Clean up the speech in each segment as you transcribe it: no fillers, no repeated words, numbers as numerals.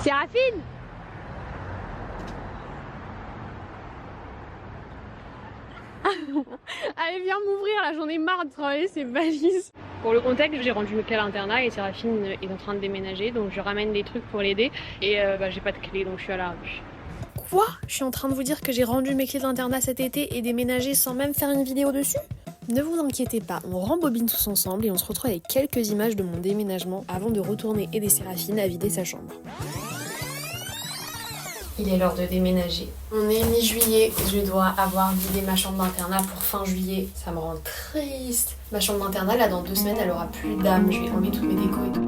Séraphine! Allez, viens m'ouvrir là, j'en ai marre de travailler ces valises. Pour le contexte, j'ai rendu Mickaël à l'internat et Séraphine est en train de déménager, donc je ramène des trucs pour l'aider et j'ai pas de clé donc je suis à la rue. Quoi? Je suis en train de vous dire que j'ai rendu mes clés d'internat cet été et déménagé sans même faire une vidéo dessus? Ne vous inquiétez pas, on rembobine tous ensemble et on se retrouve avec quelques images de mon déménagement avant de retourner aider Séraphine à vider sa chambre. Il est l'heure de déménager. On est mi-juillet, je dois avoir vidé ma chambre d'internat pour fin juillet. Ça me rend triste. Ma chambre d'internat, là, dans 2 semaines, elle aura plus d'âme. Je vais enlever toutes mes décos et tout.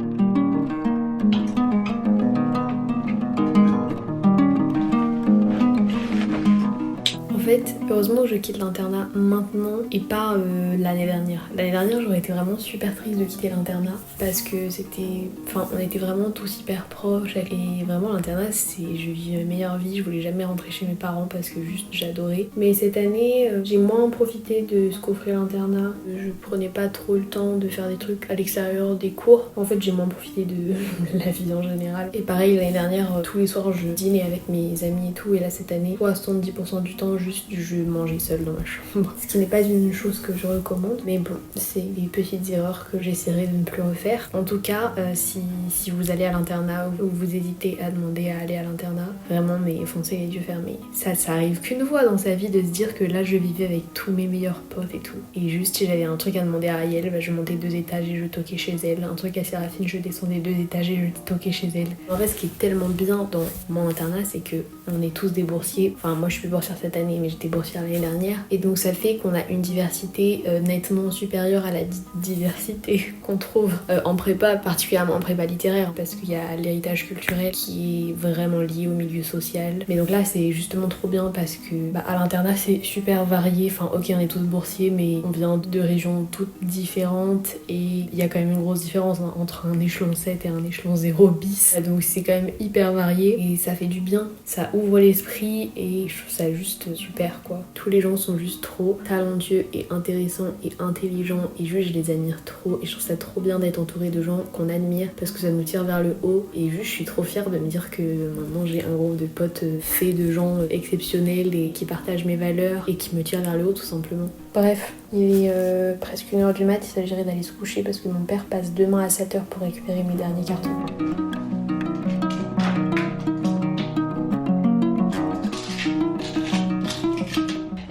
En fait, heureusement que je quitte l'internat maintenant et pas l'année dernière. L'année dernière, j'aurais été vraiment super triste de quitter l'internat parce que c'était... Enfin, on était vraiment tous hyper proches et vraiment l'internat, c'est... Je vis ma meilleure vie, je voulais jamais rentrer chez mes parents parce que juste j'adorais. Mais cette année, j'ai moins profité de ce qu'offrait l'internat. Je prenais pas trop le temps de faire des trucs à l'extérieur des cours. En fait, j'ai moins profité de la vie en général. Et pareil, l'année dernière, tous les soirs, je dînais avec mes amis et tout. Et là, cette année, 70% du temps, je mangeais seule dans ma chambre. Ce qui n'est pas une chose que je recommande, mais bon, c'est des petites erreurs que j'essaierai de ne plus refaire. En tout cas, si vous allez à l'internat ou vous hésitez à demander à aller à l'internat, vraiment, mais foncez les yeux fermés. Ça arrive qu'une fois dans sa vie de se dire que là, je vivais avec tous mes meilleurs potes et tout. Et juste, si j'avais un truc à demander à Ariel, bah, je montais 2 étages et je toquais chez elle. Un truc à Séraphine, je descendais 2 étages et je toquais chez elle. En fait, ce qui est tellement bien dans mon internat, c'est que on est tous des boursiers. Enfin, moi, je suis boursière cette année, mais j'étais boursière l'année dernière. Et donc, ça fait qu'on a une diversité nettement supérieure à la diversité qu'on trouve en prépa, particulièrement en prépa littéraire, parce qu'il y a l'héritage culturel qui est vraiment lié au milieu social. Mais donc là, c'est justement trop bien parce que à l'internat, c'est super varié. Enfin, ok, on est tous boursiers, mais on vient de régions toutes différentes et il y a quand même une grosse différence entre un échelon 7 et un échelon 0 bis. Donc, c'est quand même hyper varié et ça fait du bien. Ça ouvre l'esprit et je trouve ça juste super, quoi. Tous les gens sont juste trop talentueux et intéressants et intelligents et juste je les admire trop et je trouve ça trop bien d'être entourée de gens qu'on admire parce que ça nous tire vers le haut et juste je suis trop fière de me dire que maintenant j'ai un groupe de potes fait de gens exceptionnels et qui partagent mes valeurs et qui me tirent vers le haut tout simplement. Bref, il est presque 1h du mat, il s'agirait d'aller se coucher parce que mon père passe demain à 7h pour récupérer mes derniers cartons.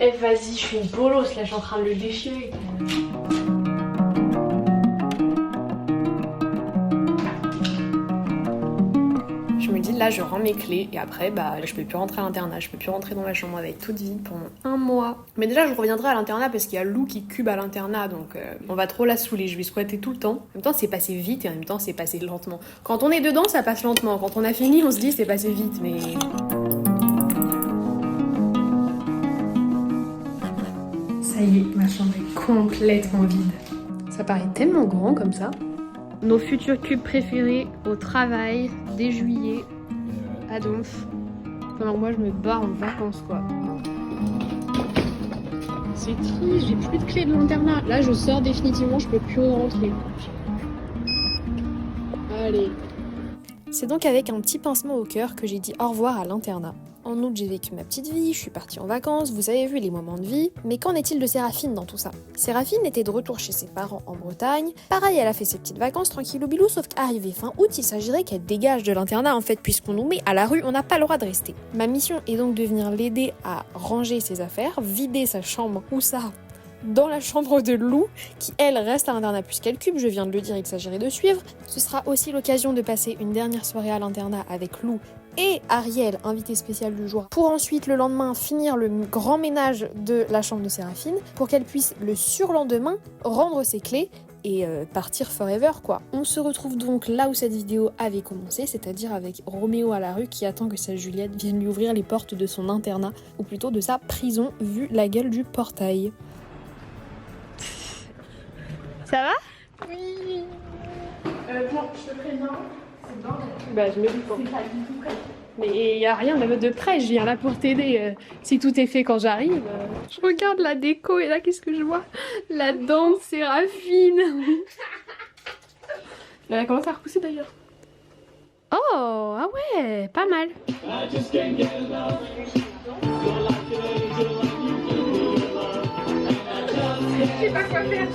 Eh vas-y, je suis une bolos là, je suis en train de le déchirer. Je me dis là, je rends mes clés et après, je peux plus rentrer à l'internat, je peux plus rentrer dans ma chambre avec toute vide pendant 1 mois. Mais déjà, je reviendrai à l'internat parce qu'il y a Lou qui cube à l'internat, donc on va trop la saouler, je vais squatter tout le temps. En même temps, c'est passé vite et en même temps, c'est passé lentement. Quand on est dedans, ça passe lentement. Quand on a fini, on se dit c'est passé vite, mais... Ça y est, ma chambre est complètement vide. Ça paraît tellement grand comme ça. Nos futurs cubes préférés au travail, dès juillet, à Donf. Alors moi je me barre en vacances quoi. C'est triste, j'ai plus de clés de l'internat. Là je sors définitivement, je peux plus rentrer. Allez. C'est donc avec un petit pincement au cœur que j'ai dit au revoir à l'internat. En août, j'ai vécu ma petite vie, je suis partie en vacances, vous avez vu les moments de vie. Mais qu'en est-il de Séraphine dans tout ça? Séraphine était de retour chez ses parents en Bretagne. Pareil, elle a fait ses petites vacances tranquillou bilou, sauf qu'arrivé fin août, il s'agirait qu'elle dégage de l'internat en fait, puisqu'on nous met à la rue, on n'a pas le droit de rester. Ma mission est donc de venir l'aider à ranger ses affaires, vider sa chambre, ou ça dans la chambre de Lou, qui elle reste à l'internat puisqu'elle cube, je viens de le dire, il s'agirait de suivre. Ce sera aussi l'occasion de passer une dernière soirée à l'internat avec Lou et Ariel, invité spécial du jour, pour ensuite le lendemain finir le grand ménage de la chambre de Séraphine, pour qu'elle puisse le surlendemain rendre ses clés et partir forever quoi. On se retrouve donc là où cette vidéo avait commencé, c'est-à-dire avec Roméo à la rue qui attend que sa Juliette vienne lui ouvrir les portes de son internat, ou plutôt de sa prison vu la gueule du portail. Ça va? Oui. Bon, je te préviens, c'est bon. Bah, je me dis pas. C'est pas du tout prêt. Mais il n'y a rien de prêt, je viens là pour t'aider. Si tout est fait quand j'arrive. Je regarde la déco et là, qu'est-ce que je vois? La dent de Séraphine. Elle a commencé à repousser d'ailleurs. Oh, ah Ouais, pas mal. Je sais pas quoi faire.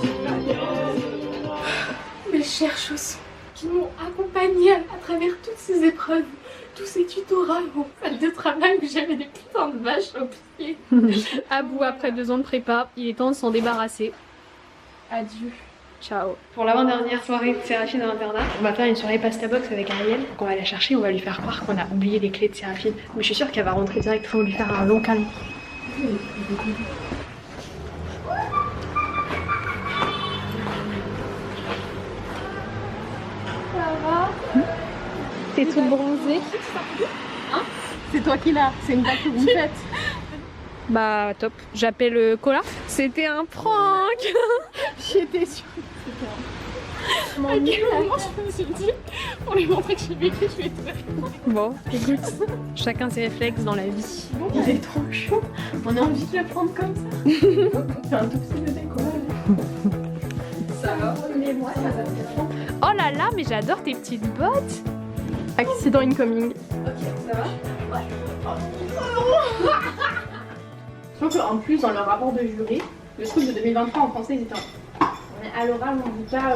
Mes chers chaussons qui m'ont accompagnée à travers toutes ces épreuves, tous ces tutorats en salle de travail où j'avais des putains de vaches aux pieds. À bout après 2 ans de prépa, il est temps de s'en débarrasser. Adieu. Ciao. Pour l'avant-dernière soirée de Séraphine à l'internat, on va faire une soirée pasta box avec Ariel. Donc on va la chercher, on va lui faire croire qu'on a oublié les clés de Séraphine. Mais je suis sûre qu'elle va rentrer direct, faut lui faire un long câlin. Ça va? T'es toute bronzée. Hein? C'est toi qui l'as, c'est une blague que vous me faites. Bah top, j'appelle Cola. C'était un prank. J'étais sûre que c'était un prank. À quel moment je me suis dit, pour lui montrer que j'ai vécu, je vais te faire. Bon, écoute, chacun ses réflexes dans la vie. Bon, il est trop chaud, on a envie de le prendre comme ça. C'est un tout petit peu décollage. Ça va, mais moi ça va faire. Oh là là, mais j'adore tes petites bottes. Accident incoming. Ok, ça va? Ouais. Sauf qu'en plus, dans le rapport de jury, le truc de 2023 en français, ils étaient à l'oral, on ne veut pas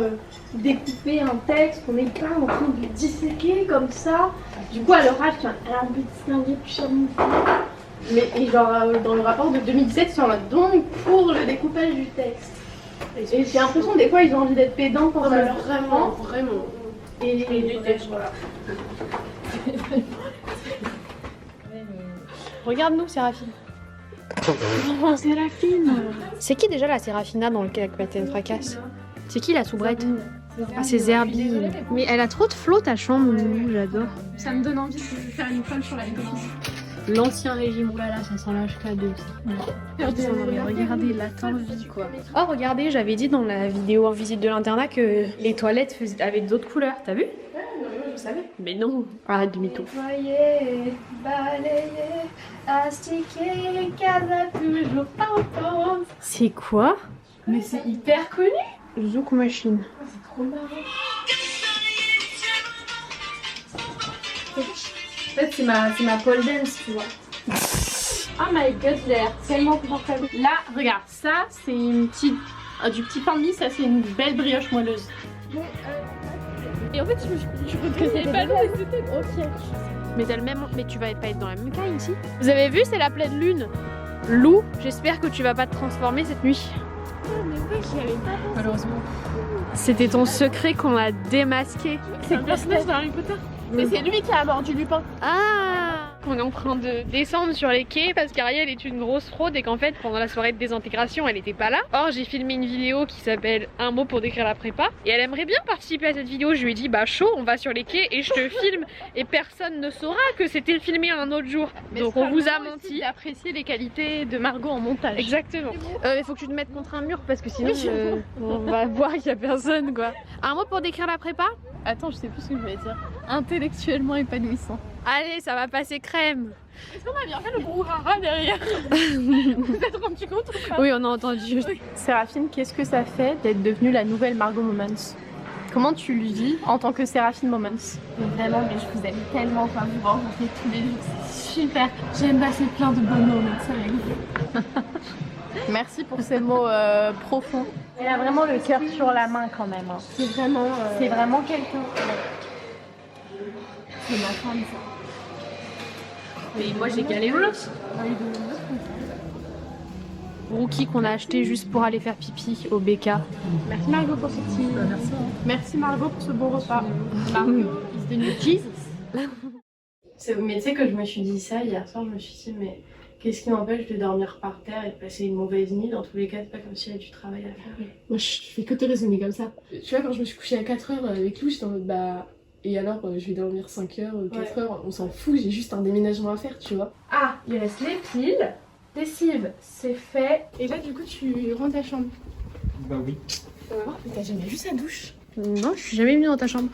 découper un texte, on n'est pas en train de le disséquer comme ça. Du coup, à l'oral, tu as un peu distingué plus sur une fois. Mais et genre, dans le rapport de 2017, ils sont là donc pour le découpage du texte. Et j'ai l'impression des fois, ils ont envie d'être pédants pour ça. Vraiment. Et du texte, voilà. Regarde-nous, Séraphine. Oh, Séraphine. C'est qui déjà la Séraphina dans le Capitaine Fracasse? C'est qui la soubrette? Ah, c'est Zerbi. Mais elle a trop de flotte ta chambre, j'adore. Ça me donne envie de faire une colle sur la copie. L'ancien régime, oh là là, ça sent l'âge cadeau. Regardez, la vie quoi. Oh, regardez, j'avais dit dans la vidéo en visite de l'internat que les toilettes avaient d'autres couleurs, t'as vu? Je savais. Mais non, arrête demi-tour. Nettoyer, balayer, astiquer, casa toujours pas. C'est quoi? Mais c'est hyper connu. Zouk Machine. Oh, c'est trop marrant. En fait, c'est ma pole dance, tu vois. Oh my god, j'ai l'air tellement confortable. Là, regarde, ça, c'est une petite, du petit pain de mie, ça, c'est une belle brioche moelleuse. Bon, et en fait, je reconnaissais pas l'eau et c'était ok. Mais t'as le même. Mais tu vas pas être dans la même caille ici. Vous avez vu, c'est la pleine lune. Lou, j'espère que tu vas pas te transformer cette nuit. Oh, mais ouais, j'y avais pas pensé. Malheureusement. C'était ton secret qu'on a démasqué. C'est un personnage dans Harry Potter. Mais c'est lui qui a mordu Lupin. Ah! On est en train de descendre sur les quais parce qu'Ariel est une grosse fraude et qu'en fait pendant la soirée de désintégration elle était pas là. Or j'ai filmé une vidéo qui s'appelle Un mot pour décrire la prépa et elle aimerait bien participer à cette vidéo. Je lui ai dit bah chaud, on va sur les quais et je te filme et personne ne saura que c'était filmé un autre jour. Mais donc on vous a menti. D'apprécier les qualités de Margot en montage. Exactement. Il faut que tu te mettes contre un mur parce que sinon on va voir qu'il y a personne quoi. Un mot pour décrire la prépa? Attends, je sais plus ce que je voulais dire. Intellectuellement épanouissant. Allez, ça va passer crème. Est-ce qu'on a bien fait le brouhaha derrière? Vous êtes rendu compte ou pas? Oui, on a entendu. Oui. Séraphine, qu'est-ce que ça fait d'être devenue la nouvelle Margot Moments? Comment tu le vis en tant que Séraphine Moments? Vraiment, mais je vous aime tellement quand vous rencontrez tous les jours. C'est super. J'aime passer plein de bons moments avec vous. Merci pour ces mots profonds. Elle a vraiment le cœur sur la main quand même. Hein. C'est vraiment quelqu'un. C'est ma femme ça. Mais moi j'ai galéré. Rookie qu'on a acheté juste pour aller faire pipi au BK. Merci Margot pour ce petit. Merci Margot pour ce beau repas. Margot, is the new Jesus. Mais tu sais que je me suis dit ça hier soir, je me suis dit mais qu'est-ce qui m'empêche de dormir par terre et de passer une mauvaise nuit? Dans tous les cas, c'est pas comme s'il y avait du travail à faire. Moi je fais que te raisonner comme ça. Tu vois, quand je me suis couchée à 4h avec Lou, j'étais en mode bah. Et alors, je vais dormir 5h, 4h, on s'en fout, j'ai juste un déménagement à faire, tu vois. Ah, il reste les piles, lessive, c'est fait. Et là, du coup, tu rends ta chambre? Bah oui. Mais t'as jamais vu sa douche? Non, je suis jamais venue dans ta chambre.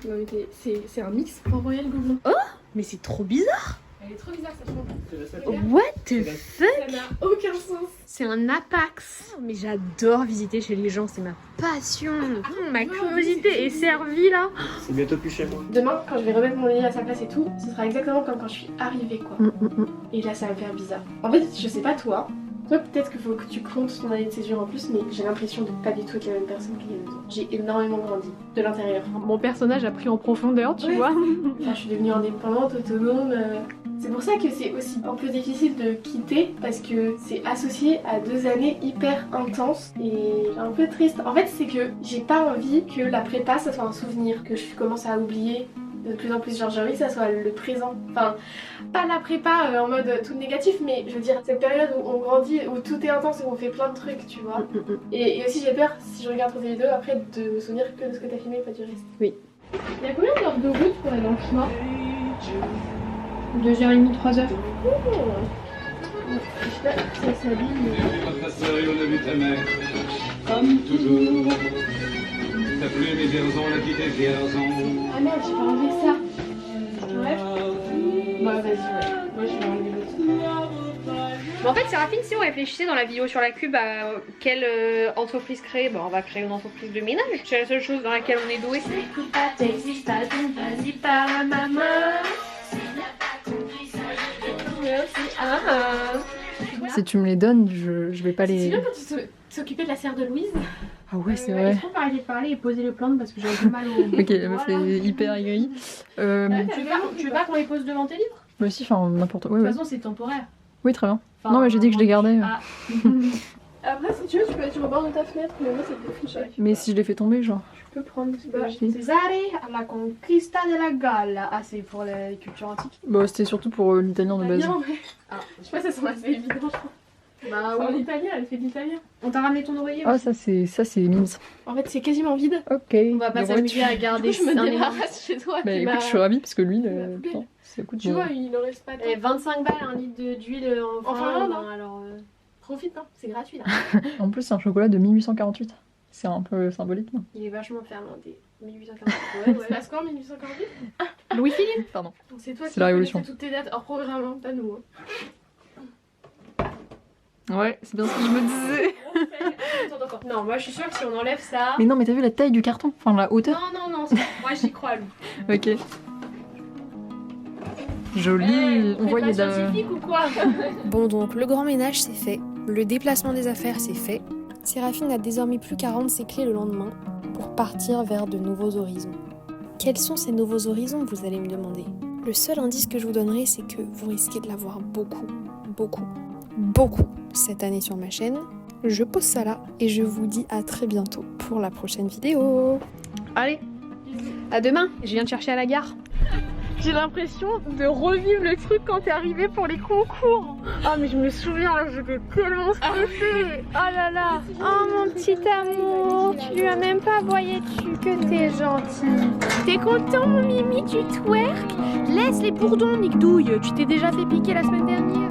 C'est un mix pour Royal Gobelin. Oh, mais c'est trop bizarre. Elle est trop bizarre sa chambre. What the fuck? Ça n'a aucun sens. C'est un Apax. Mais j'adore visiter chez les gens, c'est ma passion. Ma curiosité est servie là. C'est bientôt plus chez moi. Demain, quand je vais remettre mon lit à sa place et tout, ce sera exactement comme quand je suis arrivée quoi. Et là, ça va me faire bizarre. En fait, je sais pas toi. Toi, peut-être qu'il faut que tu comptes ton année de césure en plus, mais j'ai l'impression de pas du tout être la même personne qu'il y a 2 ans. J'ai énormément grandi de l'intérieur. Mon personnage a pris en profondeur, tu vois. Enfin, je suis devenue indépendante, autonome. C'est pour ça que c'est aussi un peu difficile de quitter, parce que c'est associé à 2 années hyper intenses et un peu triste. En fait, c'est que j'ai pas envie que la prépa, ça soit un souvenir, que je commence à oublier de plus en plus. Genre, j'ai envie que ça soit le présent. Enfin, pas la prépa en mode tout négatif, mais je veux dire, cette période où on grandit, où tout est intense et où on fait plein de trucs, tu vois. Et aussi, j'ai peur, si je regarde tes vidéos, après, de me souvenir que de ce que t'as filmé, pas du reste. Oui. Il y a combien d'heures de route pour aller dans le chemin? 2h30, 3h. Ça s'habille. Ta sœur et on a vu ta mère, comme toujours. Ta plume et Vierzon, la petite et Vierzon. Ah merde, j'ai pas enlevé ça. Ouais. Bah vas-y, ouais. Moi je vais enlever l'autre. Bon, en fait, Séraphine, si on réfléchissait dans la vidéo sur la cube à quelle entreprise créer, bah, on va créer une entreprise de ménage. C'est la seule chose dans laquelle on est doué. Écoute pas, t'existes pas, donc vas-y pas, maman. Si tu me les donnes, je vais pas C'est les... bien quand tu s'occupais de la serre de Louise. Ah ouais, c'est J'ai vrai. trop arrêté de parler et poser les plantes parce que j'avais du mal au... Ok, la meuf est hyper aigrie. Tu veux pas qu'on les pose devant tes livres? Moi aussi, enfin n'importe quoi. De Ouais, toute ouais. façon, c'est temporaire. Oui, très bien. Enfin, Non, mais j'ai dit que je les gardais. Ah. Après, si tu veux, tu peux être au bord de ta fenêtre, mais moi, c'est difficile. Mais si je les fais tomber, genre... Tu peux prendre. Oui. Cesare alla conquista della Galle. Ah, c'est pour la culture antique. Bah, c'était surtout pour l'italien de base. Italien, ouais. Ah, je sais pas, ça semble assez évident, je crois. Bah Ah oui. En italien, elle fait de l'italien. On t'a ramené ton oreiller? Ah, ça c'est mimes. En fait, c'est quasiment vide. Ok. On va pas Le s'amuser à Du garder coup, je me un élément. débarrasse chez toi. Bah puis écoute, bah, je suis ravie parce que l'huile, la poubelle. putain, ça coûte Tu bon. vois, il en reste pas tant. Et 25 balles, un litre d'huile en Finlande, Finlande, hein. alors... Profite, hein, c'est gratuit là. En plus, c'est un chocolat de 1848. C'est un peu symbolique, non? Il est vachement fermenté. 1840. Ouais, ouais. Passe quand 1848? Louis-Philippe, pardon. Donc c'est toi C'est qui la Révolution. connaissais toutes tes dates hors programme, hein, pas nous. Ouais, c'est bien ce que je me disais. Non, moi je suis sûre que si on enlève ça. Mais non, mais t'as vu la taille du carton? Enfin, la hauteur? Non, moi j'y crois, Lou. Ok. Joli. On voit, il y a de la... scientifique ou quoi? Bon donc, le grand ménage c'est fait, le déplacement des affaires c'est fait. Séraphine n'a désormais plus qu'à rendre ses clés le lendemain pour partir vers de nouveaux horizons. Quels sont ces nouveaux horizons, vous allez me demander? Le seul indice que je vous donnerai, c'est que vous risquez de la voir beaucoup cette année sur ma chaîne. Je pose ça là et je vous dis à très bientôt pour la prochaine vidéo. Allez, à demain. Je viens te chercher à la gare. J'ai l'impression de revivre le truc quand t'es arrivé pour les concours. Ah mais je me souviens, là j'étais tellement stressée. Oh là là. Oh mon petit amour, tu lui as même pas aboyé dessus, que t'es gentil. T'es content mon Mimi, tu twerk? Laisse les bourdons Nick Douille, tu t'es déjà fait piquer la semaine dernière.